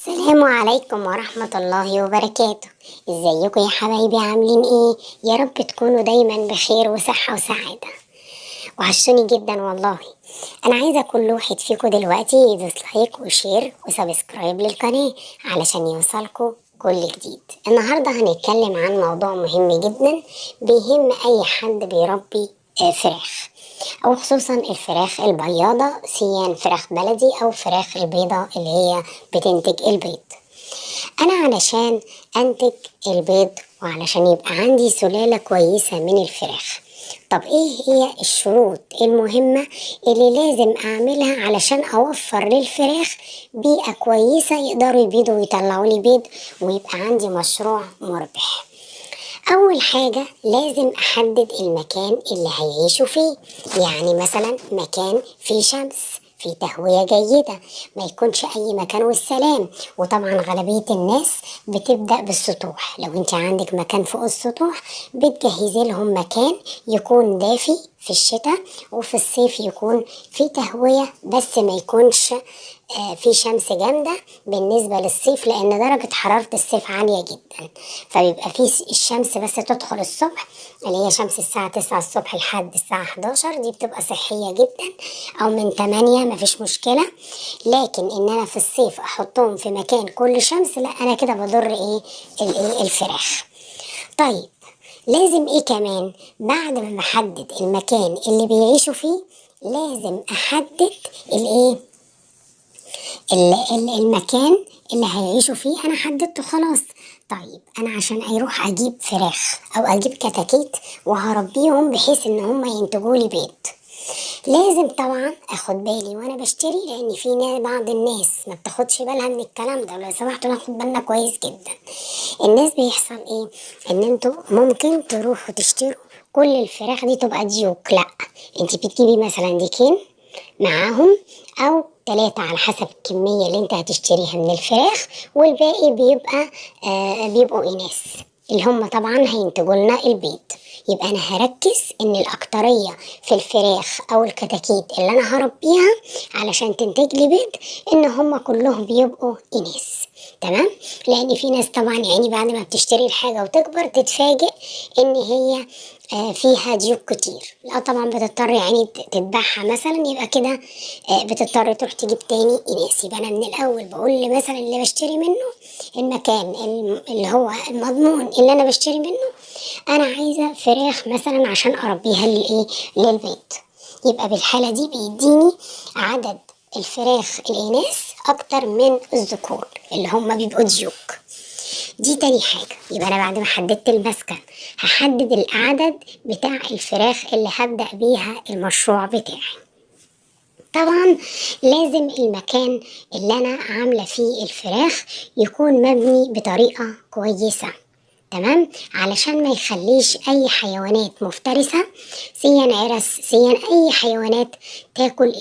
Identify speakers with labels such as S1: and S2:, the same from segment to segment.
S1: السلام عليكم ورحمة الله وبركاته. ازيكم يا حبايبي؟ عاملين ايه؟ يا رب تكونوا دايما بخير وصحة وسعادة. وحشوني جدا والله. انا عايزة كل واحد فيكم دلوقتي يدوس لايك وشير وسبسكرايب للقناة علشان يوصلكوا كل جديد. النهاردة هنتكلم عن موضوع مهم جدا بيهم اي حد بيربي فراخ، او خصوصا الفراخ البياضة، سواء فراخ بلدي او فراخ البيضة اللي هي بتنتج البيض. انا علشان انتج البيض وعلشان يبقى عندي سلالة كويسة من الفراخ، طب ايه هي الشروط المهمة اللي لازم اعملها علشان اوفر للفراخ بيئة كويسة يقدروا يبيضوا ويطلعوا لي بيض ويبقى عندي مشروع مربح؟ أول حاجة لازم أحدد المكان اللي هيعيشوا فيه، يعني مثلا مكان فيه شمس، فيه تهوية جيدة، ما يكونش أي مكان والسلام. وطبعا غالبية الناس بتبدأ بالسطوح، لو انت عندك مكان فوق السطوح بتجهزي لهم مكان يكون دافي في الشتاء، وفي الصيف يكون فيه تهوية بس ما يكونش في شمس جامدة بالنسبة للصيف، لأن درجة حرارة الصيف عالية جدا، فبيبقى في الشمس بس تدخل الصبح، اللي هي شمس الساعة 9 الصبح لحد الساعة 11، دي بتبقى صحية جدا، أو من 8 مفيش مشكلة. لكن إن أنا في الصيف أحطهم في مكان كل شمس، لا، أنا كده بضر الفراخ. طيب لازم ايه كمان بعد ما بحدد المكان اللي بيعيشوا فيه؟ لازم احدد الايه المكان اللي هيعيشوا فيه. انا حددته خلاص. طيب انا عشان اروح اجيب فراخ او اجيب كتاكيت وهربيهم بحيث ان هم ينتجوا لي بيض، لازم طبعا اخد بالي وانا بشتري، لان في بعض الناس ما بتاخدش بالها من الكلام ده، ولو سمحتوا ناخد بالنا كويس جدا. الناس بيحصل ايه؟ ان انتوا ممكن تروحوا تشتروا كل الفراخ دي تبقى ديوك. لا، انت بتجيبي مثلا ديكين معاهم او 3 على حسب الكمية اللي انت هتشتريها من الفراخ، والباقي بيبقوا اناث اللي هم طبعا هينتجوا لنا البيض. يبقى انا هركز ان الاكترية في الفراخ او الكتاكيت اللي انا هربيها علشان تنتج لي بيض ان هم كلهم بيبقوا اناث. تمام؟ لان في ناس طبعا يعني بعد ما بتشتري الحاجة وتكبر تتفاجئ ان هي فيها ديوك كتير، لا طبعا بتضطر يعني تذبحها مثلا، يبقى كده بتضطر تروح تجيب تاني اناث. يبقى انا من الاول بقول مثلا اللي بشتري منه المكان اللي هو المضمون اللي انا بشتري منه، انا عايزه فراخ مثلا عشان اربيها للبيض. يبقى بالحاله دي بيديني عدد الفراخ الاناث اكتر من الذكور اللي هم بيبقوا ديوك. دي تاني حاجة. يبقى أنا بعد ما حددت المسكن هحدد العدد بتاع الفراخ اللي هبدأ بيها المشروع بتاعي. طبعا لازم المكان اللي أنا عاملة فيه الفراخ يكون مبني بطريقة كويسة، تمام، علشان ما يخليش أي حيوانات مفترسة، سيا عرس سيا أي حيوانات تاكل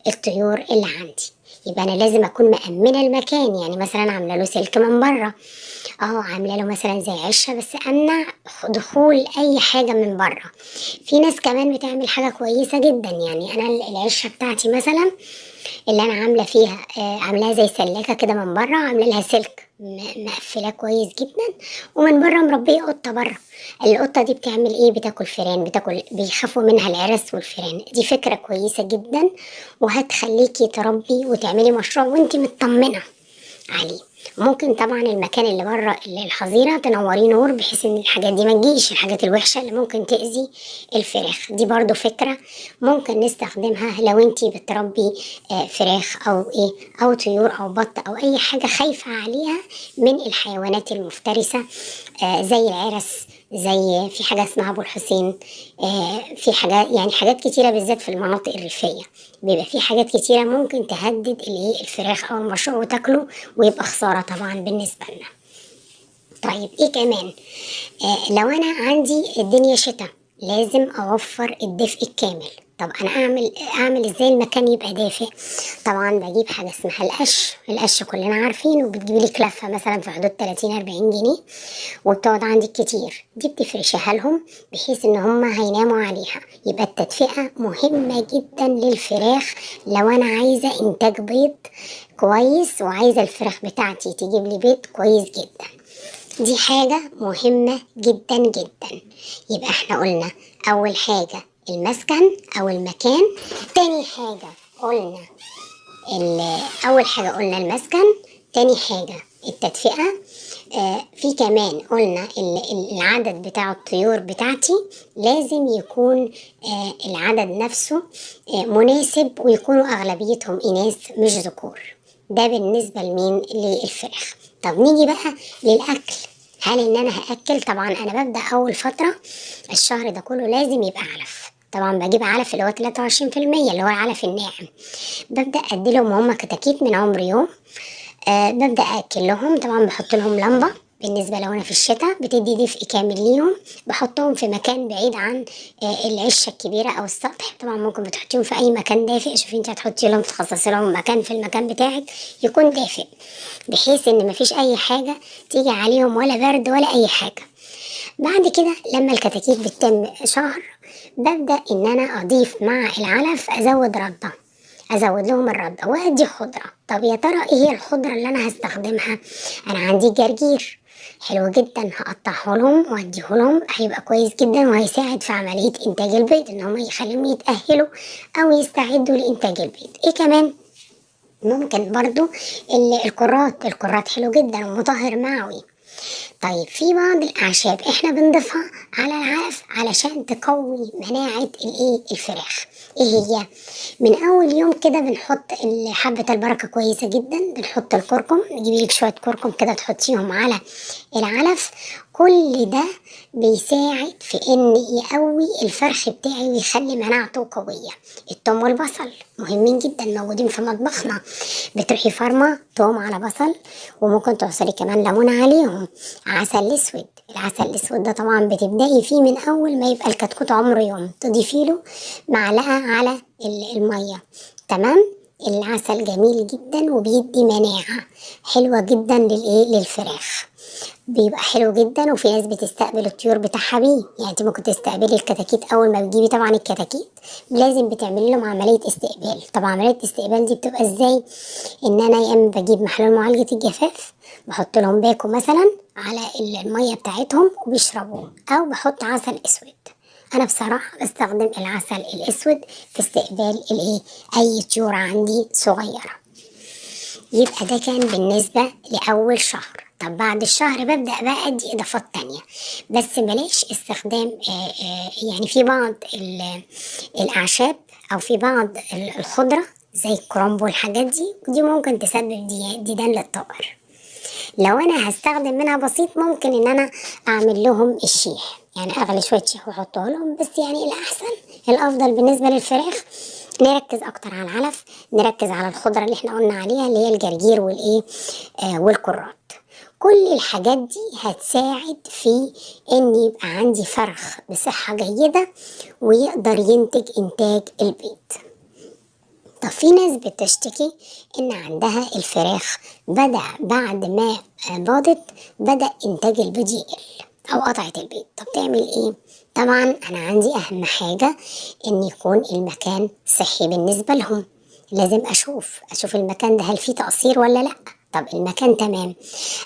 S1: الطيور اللي عندي. يبقى أنا لازم أكون مأمنة المكان، يعني مثلا عاملة له سلك من بره، عامله له مثلا زي عشه بس امنع دخول اي حاجه من بره. في ناس كمان بتعمل حاجه كويسه جدا، يعني انا العشه بتاعتي مثلا اللي انا عامله فيها عاملاها زي سلاكه كده من بره، عامله لها سلك مقفله كويس جدا، ومن بره مربيه قطه بره. القطه دي بتعمل ايه؟ بتاكل فيران، بيخافوا منها العرس والفيران. دي فكره كويسه جدا وهتخليكي تربي وتعملي مشروع وانتي مطمنه عليه. ممكن طبعا المكان اللي بره الحظيره تنوريه نور بحيث ان الحاجات دي ما تجيش، الحاجات الوحشه اللي ممكن تاذي الفراخ. دي برضو فكره ممكن نستخدمها لو انتي بتربي فراخ او طيور او بط او اي حاجه خايفه عليها من الحيوانات المفترسه، زي العرس، زي في حاجه اسمها ابو الحسين، في حاجات يعني حاجات كتيره بالذات في المناطق الريفيه بيبقى في حاجات كتيره ممكن تهدد الفراخ او المشروع وتاكله، ويبقى خساره طبعا بالنسبه لنا. طيب ايه كمان؟ لو انا عندي الدنيا شتاء لازم اوفر الدفء الكامل. طب انا اعمل ازاي المكان يبقى دافئ؟ طبعا بجيب حاجه اسمها القش كلنا عارفينه، بتجيبي لك لفه مثلا في حدود 30-40 جنيه، وبتقعد عندك كتير، دي بتفرشها لهم بحيث ان هم هيناموا عليها. يبقى التدفئه مهمه جدا للفراخ. لو انا عايزه انتاج بيض كويس وعايزه الفراخ بتاعتي تجيب لي بيض كويس جدا، دي حاجة مهمة جدا جدا. يبقى احنا قلنا أول حاجة المسكن أو المكان، تاني حاجة قلنا أول حاجة قلنا المسكن، تاني حاجة التدفئة. في كمان قلنا العدد بتاع الطيور بتاعتي لازم يكون العدد نفسه مناسب، ويكونوا أغلبيتهم إناث مش ذكور. ده بالنسبة لمين؟ للفراخ. طب نيجي بقى للأكل. هل ان انا هاكل؟ طبعا انا ببدا اول فتره الشهر ده كله لازم يبقى علف. طبعا بجيب علف اللي هو 23% اللي هو العلف الناعم، ببدا اديلهم وهم كتاكيت من عمر يوم. ببدا اكل لهم. طبعا بحط لهم لمبه، بالنسبه لو انا في الشتاء بتدي دفء كامل ليهم. بحطهم في مكان بعيد عن العشه الكبيره او السطح. طبعا ممكن بتحطيهم في اي مكان دافئ. شوفي انت هتحطي لهم، تخصصي لهم مكان في المكان بتاعك يكون دافئ، بحيث ان مفيش اي حاجه تيجي عليهم، ولا برد ولا اي حاجه. بعد كده لما الكتاكيت بتتم شهر، ببدا ان انا اضيف مع العلف، ازود لهم الرده وادي خضره. طب يا ترى ايه هي الخضره اللي انا هستخدمها؟ انا عندي جرجير حلو جدا، هقطعه لهم واديه لهم، هيبقى كويس جدا وهيساعد في عمليه انتاج البيض، ان هم يخليهم يتاهلوا او يستعدوا لانتاج البيض. ايه كمان؟ ممكن برضو الكرات حلو جدا ومطهر معوي. طيب في بعض الأعشاب احنا بنضيفها على العلف علشان تقوي مناعة الفراخ. ايه هي؟ من أول يوم كده بنحط حبة البركة كويسة جدا، بنحط الكركم، نجيب لك شوية كركم كده تحطيهم على العلف. كل ده بيساعد في ان يقوي الفرخ بتاعي ويخلي مناعته قوية. التوم والبصل مهمين جدا، موجودين في مطبخنا. بتروحي فارمة توم على بصل، وممكن تعصري كمان ليمون عليهم. عسل اسود، العسل الاسود ده طبعا بتبدأي فيه من اول ما يبقى الكتكوت عمره يوم، تضيفي له معلقة على المية. تمام. العسل جميل جدا وبيدي مناعة حلوة جدا للفراخ، بيبقى حلو جدا. وفي ناس بتستقبل الطيور بتاعها بيه، يعني انت ممكن تستقبلي الكتاكيت. اول ما بتجيبي طبعا الكتاكيت لازم بتعملي لهم عمليه استقبال. طبعا عمليه الاستقبال دي بتبقى ازاي؟ ان انا يا اما بجيب محلول معالجه الجفاف، بحط لهم باكو مثلا على الميه بتاعتهم وبيشربوه، او بحط عسل اسود. انا بصراحه بستخدم العسل الاسود في استقبال اي طيور عندي صغيره. يبقى ده كان بالنسبة لأول شهر. طب بعد الشهر ببدأ بقى أدي إضافات تانية، بس بلاش استخدام يعني في بعض الأعشاب أو في بعض الخضرة زي الكرنب والحاجات دي، ودي ممكن تسبب ديدان للطائر. لو أنا هستخدم منها بسيط، ممكن إن أنا أعمل لهم الشيح، يعني أغلي شوية شيح وأحطه لهم. بس يعني الأحسن الأفضل بالنسبة للفراخ نركز اكتر على العلف، نركز على الخضره اللي احنا قلنا عليها اللي هي الجرجير والكرات. كل الحاجات دي هتساعد في ان يبقى عندي فرخ بصحه جيده ويقدر ينتج انتاج البيض. طب في ناس بتشتكي ان عندها الفراخ بدأ بعد ما باضت بدأ انتاج البيض يقل او قطعت البيض. طب تعمل ايه؟ طبعا انا عندي اهم حاجة ان يكون المكان صحي بالنسبة لهم. لازم اشوف المكان ده هل فيه تقصير ولا لا. طب المكان تمام،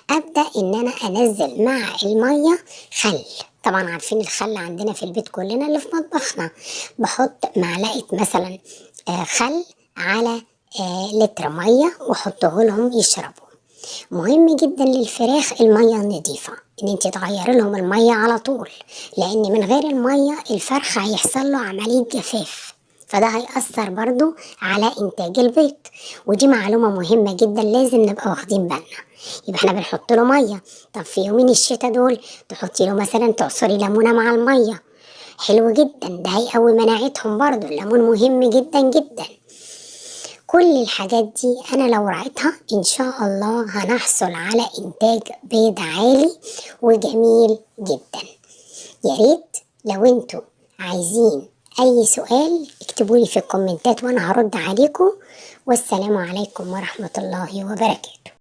S1: ابدأ ان انا انزل مع المية خل. طبعا عارفين الخل عندنا في البيت كلنا اللي في مطبخنا. بحط معلقة مثلا خل على لتر مية واحطه لهم يشربوا. مهم جدا للفراخ المية النظيفة، ان انت تغيري لهم المية على طول، لان من غير المية الفرخ هيحصل له عملية جفاف، فده هيأثر برضو على انتاج البيض. ودي معلومة مهمة جدا لازم نبقى واخدين بالنا. يبقى احنا بنحط له مية. طب في يومين الشتاء دول تحطي له مثلا تعصري ليمونة مع المية، حلو جدا، ده هيقوي مناعتهم برضو. الليمون مهم جدا جدا. كل الحاجات دي انا لو رعيتها ان شاء الله هنحصل على انتاج بيض عالي وجميل جدا. يا ريت لو انتوا عايزين أي سؤال اكتبولي في الكومنتات وأنا هرد عليكم. والسلام عليكم ورحمة الله وبركاته.